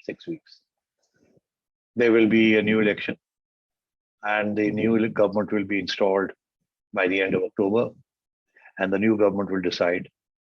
6 weeks. There will be a new election and the new government will be installed by the end of October and the new government will decide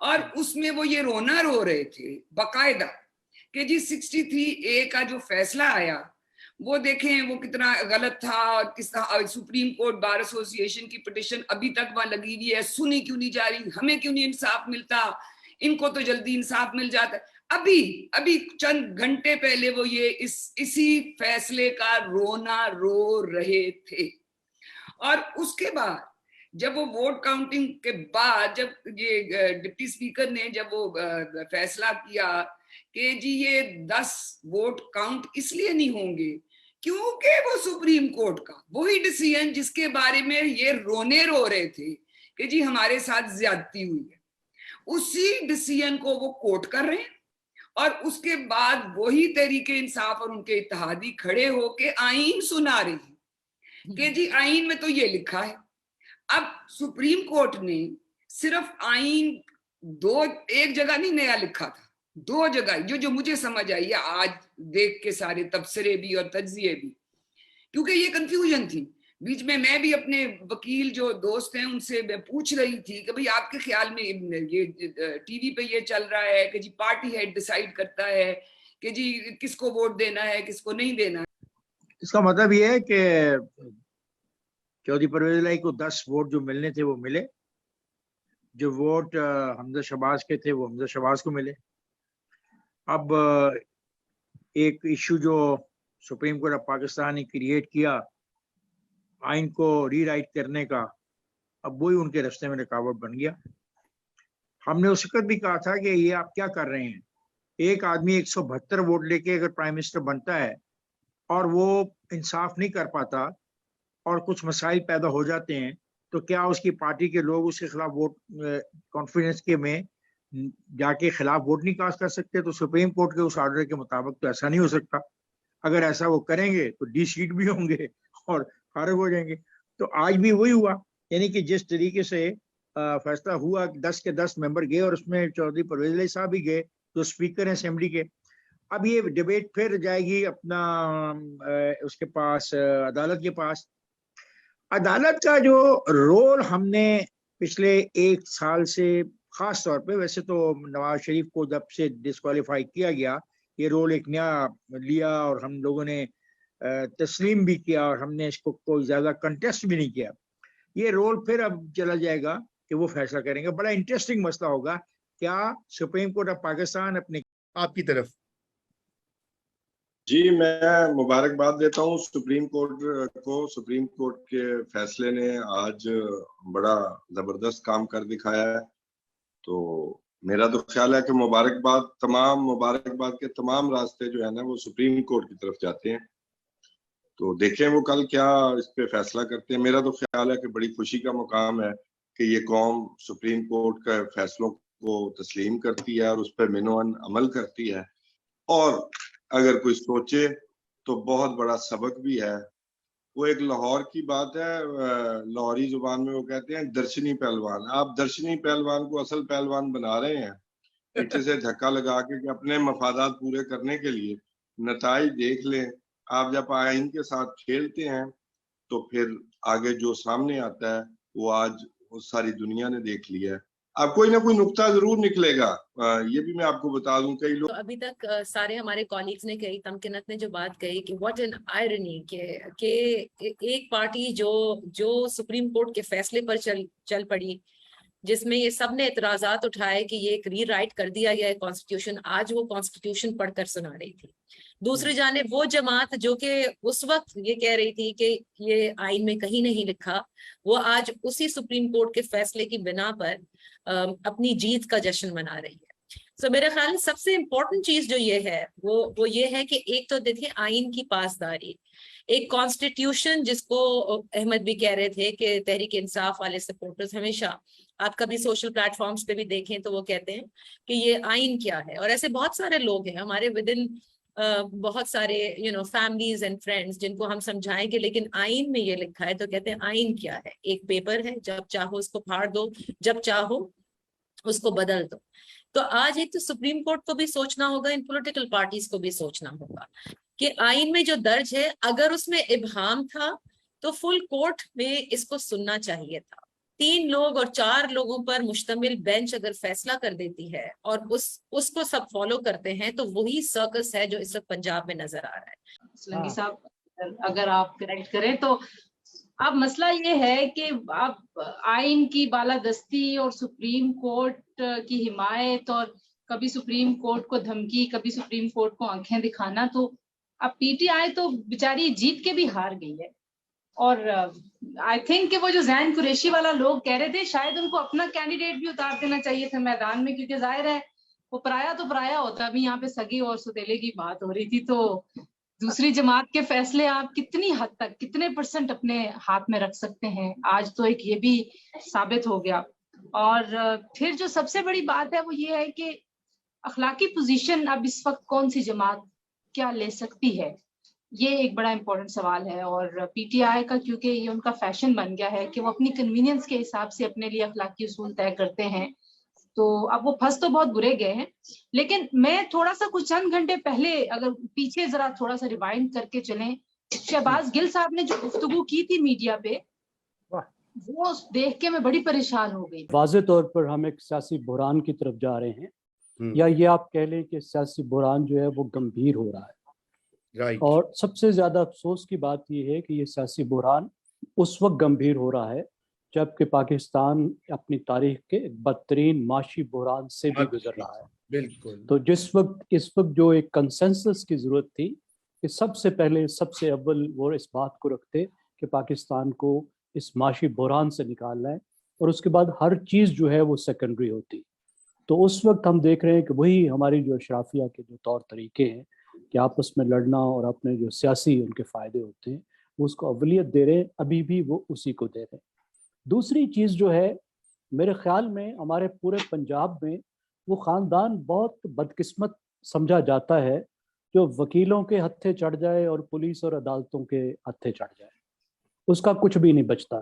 اور اس میں وہ یہ رونا رو رہے تھے باقاعدہ کہ جی 63A کا جو فیصلہ آیا وہ دیکھیں وہ کتنا غلط تھا، کس طرح سپریم کورٹ بار ایسوسی ایشن کی پٹیشن ابھی تک وہاں لگی ہوئی ہے، سنی کیوں نہیں جا رہی، ہمیں کیوں نہیں انصاف ملتا، ان کو تو جلدی انصاف مل جاتا ہے۔ ابھی چند گھنٹے پہلے وہ یہ اسی فیصلے کا رونا رو رہے تھے۔ اور اس کے بعد جب وہ ووٹ کاؤنٹنگ کے بعد جب یہ ڈپٹی اسپیکر نے جب وہ فیصلہ کیا کہ جی یہ 10 ووٹ کاؤنٹ اس لیے نہیں ہوں گے کیونکہ وہ سپریم کورٹ کا وہی ڈیسیژن جس کے بارے میں یہ رونے رو رہے تھے کہ جی ہمارے ساتھ زیادتی ہوئی ہے، اسی ڈیسیژن کو وہ کوٹ کر رہے ہیں، اور اس کے بعد وہی تحریک انصاف اور ان کے اتحادی کھڑے ہو کے آئین سنا رہے ہیں کہ جی آئین میں تو یہ لکھا ہے۔ اب سپریم کورٹ نے صرف آئین ایک جگہ نہیں نیا لکھا تھا، 2 جگہ جو مجھے سمجھ آئی ہے آج دیکھ کے سارے تبصرے بھی اور تجزیے بھی، کیونکہ یہ کنفیوژن تھی بیچ میں بھی اپنے وکیل جو دوست ہیں ان سے میں پوچھ رہی تھی کہ بھئی آپ کے خیال میں یہ ٹی وی پہ یہ چل رہا ہے کہ جی پارٹی ہیڈ ڈیسائیڈ کرتا ہے کہ جی کس کو ووٹ دینا ہے کس کو نہیں دینا ہے۔ اس کا مطلب یہ ہے کہ چودھری پرویز الہی کو 10 ووٹ جو ملنے تھے وہ ملے، جو ووٹ حمزہ شہباز کے تھے وہ حمزہ شہباز کو ملے۔ اب ایک ایشو جو سپریم کورٹ آف پاکستان نے کریٹ کیا آئین کو ری رائٹ کرنے کا، اب وہی ان کے راستے میں رکاوٹ بن گیا۔ ہم نے اس وقت بھی کہا تھا کہ یہ آپ کیا کر رہے ہیں، ایک آدمی 172 ووٹ لے کے اگر پرائم منسٹر بنتا ہے اور وہ انصاف نہیں کر پاتا اور کچھ مسائل پیدا ہو جاتے ہیں تو کیا اس کی پارٹی کے لوگ اس کے خلاف ووٹ کانفیڈنس کے میں جا کے خلاف ووٹ نہیں کاسٹ کر سکتے؟ تو سپریم کورٹ کے اس آرڈر کے مطابق تو ایسا نہیں ہو سکتا۔ اگر ایسا وہ کریں گے تو ڈی سیٹ بھی ہوں گے اور فارغ ہو جائیں گے۔ تو آج بھی وہی ہوا، یعنی کہ جس طریقے سے فیصلہ ہوا 10 کے 10 ممبر گئے اور اس میں چودھری پرویز الہی صاحب بھی گئے جو اسپیکر ہیں اسمبلی کے۔ اب یہ ڈبیٹ پھر جائے گی اپنا اس کے پاس عدالت کے پاس۔ عدالت کا جو رول ہم نے پچھلے 1 سال سے خاص طور پہ، ویسے تو نواز شریف کو جب سے ڈسکوالیفائی کیا گیا یہ رول ایک نیا لیا اور ہم لوگوں نے تسلیم بھی کیا اور ہم نے اس کو کوئی زیادہ کنٹیسٹ بھی نہیں کیا۔ یہ رول پھر اب چلا جائے گا کہ وہ فیصلہ کریں گے۔ بڑا انٹرسٹنگ مسئلہ ہوگا، کیا سپریم کورٹ آف پاکستان اپنے آپ کی طرف؟ جی میں مبارکباد دیتا ہوں سپریم کورٹ کو۔ سپریم کورٹ کے فیصلے نے آج بڑا زبردست کام کر دکھایا ہے، تو میرا تو خیال ہے کہ مبارکباد کے تمام راستے جو ہے نا وہ سپریم کورٹ کی طرف جاتے ہیں۔ تو دیکھیں وہ کل کیا اس پہ فیصلہ کرتے ہیں۔ میرا تو خیال ہے کہ بڑی خوشی کا مقام ہے کہ یہ قوم سپریم کورٹ کے فیصلوں کو تسلیم کرتی ہے اور اس پہ منوعن عمل کرتی ہے، اور اگر کوئی سوچے تو بہت بڑا سبق بھی ہے۔ وہ ایک لاہور کی بات ہے، لاہوری زبان میں وہ کہتے ہیں درشنی پہلوان۔ آپ درشنی پہلوان کو اصل پہلوان بنا رہے ہیں پیچھے سے دھکا لگا کے کہ اپنے مفادات پورے کرنے کے لیے۔ نتائج دیکھ لیں، آپ جب آئین کے ساتھ کھیلتے ہیں تو پھر آگے جو سامنے آتا ہے وہ آج ساری دنیا نے دیکھ لیا ہے۔ اب کوئی نہ کوئی نقطہ ضرور نکلے گا، یہ بھی میں آپ کو بتا دوں۔ کئی لوگ ابھی تک سارے ہمارے کولیگز نے کہی، تمکنت نے جو بات کہی کہ واٹ این آئرنی کہ ایک پارٹی جو سپریم کورٹ کے فیصلے پر چل پڑی، جس میں یہ سب نے اعتراضات اٹھائے کہ یہ ایک ری رائٹ کر دیا گیا ہے کانسٹیٹیوشن، آج وہ کانسٹیٹیوشن پڑھ کر سنا رہی تھی۔ دوسری جانب وہ جماعت جو کہ اس وقت یہ کہہ رہی تھی کہ یہ آئین میں کہیں نہیں لکھا، وہ آج اسی سپریم کورٹ کے فیصلے کی بنا پر اپنی جیت کا جشن منا رہی ہے۔ میرے خیال میں سب سے امپورٹنٹ چیز جو یہ ہے وہ یہ ہے کہ ایک تو دیکھیں آئین کی پاسداری، ایک کانسٹیٹیوشن جس کو احمد بھی کہہ رہے تھے کہ تحریک انصاف والے سپورٹرز ہمیشہ، آپ کبھی سوشل پلیٹ فارمز پہ بھی دیکھیں تو وہ کہتے ہیں کہ یہ آئین کیا ہے، اور ایسے بہت سارے لوگ ہیں ہمارے ودن بہت سارے فیملیز اینڈ فرینڈز جن کو ہم سمجھائیں گے لیکن آئین میں یہ لکھا ہے تو کہتے ہیں آئین کیا ہے؟ ایک پیپر ہے، جب چاہو اس کو پھاڑ دو، جب چاہو اس کو بدل دو۔ تو آج ایک تو سپریم کورٹ کو بھی سوچنا ہوگا، ان پولیٹیکل پارٹیز کو بھی سوچنا ہوگا کہ آئین میں جو درج ہے اگر اس میں ابہام تھا تو فل کورٹ میں اس کو سننا چاہیے تھا، 3 لوگ اور 4 لوگوں پر مشتمل بینچ اگر فیصلہ کر دیتی ہے اور اس کو سب فالو کرتے ہیں تو وہی سرکس ہے جو اس وقت پنجاب میں نظر آ رہا ہے. سلنگی صاحب اگر آپ کریکٹ کریں تو اب مسئلہ یہ ہے کہ اب آئین کی بالادستی اور سپریم کورٹ کی حمایت اور کبھی سپریم کورٹ کو دھمکی کبھی سپریم کورٹ کو آنکھیں دکھانا، تو اب پی ٹی آئی تو بیچاری جیت کے بھی ہار گئی ہے. اور آئی تھنک کہ وہ جو زین قریشی والا لوگ کہہ رہے تھے شاید ان کو اپنا کینڈیڈیٹ بھی اتار دینا چاہیے تھا میدان میں، کیونکہ ظاہر ہے وہ پرایا تو پرایا ہوتا. ابھی یہاں پہ سگے اور ستیلے کی بات ہو رہی تھی، تو دوسری جماعت کے فیصلے آپ کتنی حد تک کتنے % اپنے ہاتھ میں رکھ سکتے ہیں؟ آج تو ایک یہ بھی ثابت ہو گیا. اور پھر جو سب سے بڑی بات ہے وہ یہ ہے کہ اخلاقی پوزیشن اب اس وقت کون سی جماعت کیا لے سکتی ہے، یہ ایک بڑا امپورٹنٹ سوال ہے. اور پی ٹی آئی کا کیونکہ یہ ان کا فیشن بن گیا ہے کہ وہ اپنی کنوینئنس کے حساب سے اپنے لیے اخلاقی اصول طے کرتے ہیں، تو اب وہ پھنس تو بہت برے گئے ہیں. لیکن میں تھوڑا سا کچھ چند گھنٹے پہلے اگر پیچھے ذرا تھوڑا سا ریوائنڈ کر کے چلیں، شہباز گل صاحب نے جو گفتگو کی تھی میڈیا پہ، وہ دیکھ کے میں بڑی پریشان ہو گئی. واضح طور پر ہم ایک سیاسی بحران کی طرف جا رہے ہیں، یا یہ آپ کہہ لیں کہ سیاسی بحران جو ہے وہ گمبھیر ہو رہا ہے. اور سب سے زیادہ افسوس کی بات یہ ہے کہ یہ سیاسی بحران اس وقت گمبھیر ہو رہا ہے جبکہ پاکستان اپنی تاریخ کے ایک بدترین معاشی بحران سے بھی گزر رہا ہے. بالکل. تو اس وقت جو ایک کنسنسس کی ضرورت تھی کہ سب سے پہلے سب سے اول وہ اس بات کو رکھتے کہ پاکستان کو اس معاشی بحران سے نکالنا ہے، اور اس کے بعد ہر چیز جو ہے وہ سیکنڈری ہوتی. تو اس وقت ہم دیکھ رہے ہیں کہ وہی ہماری جو اشرافیہ کے جو طور طریقے ہیں کہ آپس میں لڑنا اور اپنے جو سیاسی ان کے فائدے ہوتے ہیں وہ اس کو اولیت دے رہے ہیں، ابھی بھی وہ اسی کو دے رہے ہیں. دوسری چیز جو ہے میرے خیال میں ہمارے پورے پنجاب میں وہ خاندان بہت بدقسمت سمجھا جاتا ہے جو وکیلوں کے ہتھے چڑھ جائے اور پولیس اور عدالتوں کے ہتھے چڑھ جائے، اس کا کچھ بھی نہیں بچتا.